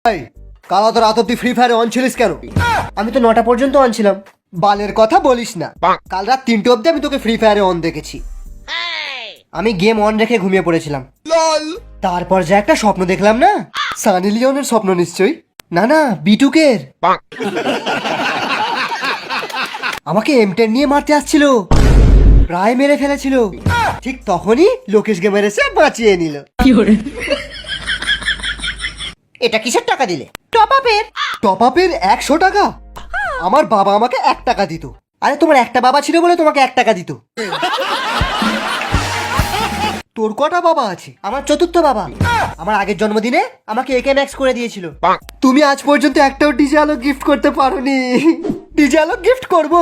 কাল অত রাত অব্দি ফ্রি ফায়ারে অন ছিলিস কেন? আমি তো 9টা পর্যন্ত অন ছিলাম। বালের কথা বলিস না, কাল রাত 3টে অব্দি আমি তোকে ফ্রি ফায়ারে অন দেখেছি। আমি গেম অন রেখে ঘুমিয়ে পড়েছিলাম। তারপর যে একটা স্বপ্ন দেখলাম না, সানি লিওনের স্বপ্ন নিশ্চয়ই। না না, বিটুকের। আমাকে M10 নিয়ে মারতে আসছিল, প্রায় মেরে ফেলেছিল। ঠিক তখনই লোকেশ গেমার এসে বাঁচিয়ে নিল। এটা কিসের টাকা দিলে? টপ আপের। টপ আপের 100 টাকা? আমার বাবা আমাকে 1 টাকা দিত। আরে তোমার একটা বাবা ছিল বলে তোমাকে 1 টাকা দিত। তোর কটা বাবা আছে? আমার চতুর্থ বাবা। আমার আগের জন্মদিনে আমাকে একে ম্যাক্স করে দিয়েছিল। তুমি আজ পর্যন্ত একটাও ডিজে আলো গিফট করতে পারোনি। ডিজে আলো গিফট করব,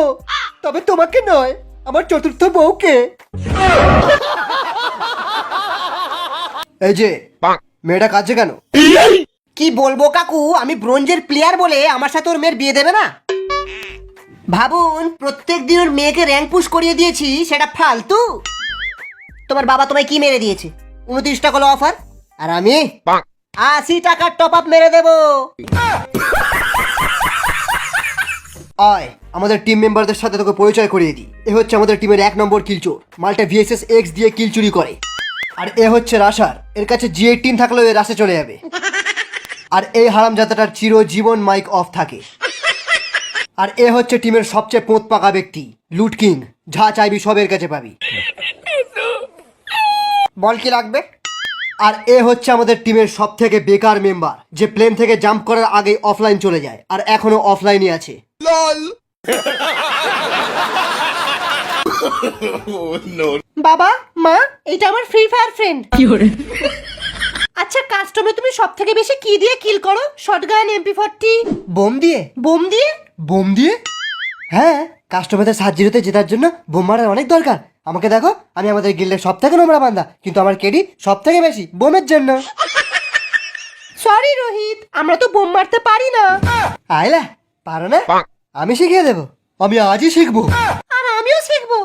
তবে তোমাকে নয়, আমার চতুর্থ বউকে। এই যে মেয়েটা কাঁদছে কেন? কি বলবো কাকু, আমি ব্রোঞ্জের প্লেয়ার বলে আমার সাথে ওর মেয়ের বিয়ে দেবে না? ভাবুন, প্রত্যেক দিন ওর মেয়েকে র্যাঙ্ক পুশ করিয়ে দিয়েছি, সেটা ফালতু? তোমার বাবা তোমায় কি মেরে দিয়েছে? 29 টাকা হলো অফার, আর আমি 80 টাকার টপ আপ মেরে দেবো। আয় আমাদের টিম মেম্বারদের সাথে তোকে পরিচয় করিয়ে দিই। এ হচ্ছে আমাদের টিমের 1 নম্বর কিলচোর, মাল্টা VSS X দিয়ে কিল চুরি করে। আর এ হচ্ছে রাশার, এর কাছে G18 থাকলেও এ রাশে চলে যাবে। আর এই হারামজাদাটার চিরজীবন মাইক অফ থাকে। আর এ হচ্ছে টিমের সবচেয়ে পোঁত পাকা ব্যক্তি, লুট কিং। যা চাইবি সবের কাছে পাবি। বল কি লাগবে? আর এ হচ্ছে আমাদের টিমের সব থেকে বেকার মেম্বার, যে প্লেন থেকে জাম্প করার আগেই অফলাইন চলে যায় আর এখনো অফলাইনই আছে। বাবা মা, এটা আমার ফ্রি ফায়ার ফ্রেন্ড। আচ্ছা, কাস্টমে তুমি সব থেকে বেশি কি দিয়ে কিল করো? Shotgun, MP40? বোম দিয়ে? বোম দিয়ে? বোম দিয়ে? হ্যাঁ, কাস্টমারদের সাহায্যতে জেতার জন্য বোম মারার অনেক দরকার। আমাকে দেখো, আমি আমাদের গিল্ডের সব থেকে নোংরা বান্দা, কিন্তু আমার কেডি সব থেকে বেশি বোমের জন্য। সরি রোহিত, আমরা তো বোম মারতে পারি না। আইলা পারো না? আমি শিখিয়ে দেবো, আমি আজই শিখবো। আর আমিও শিখবো।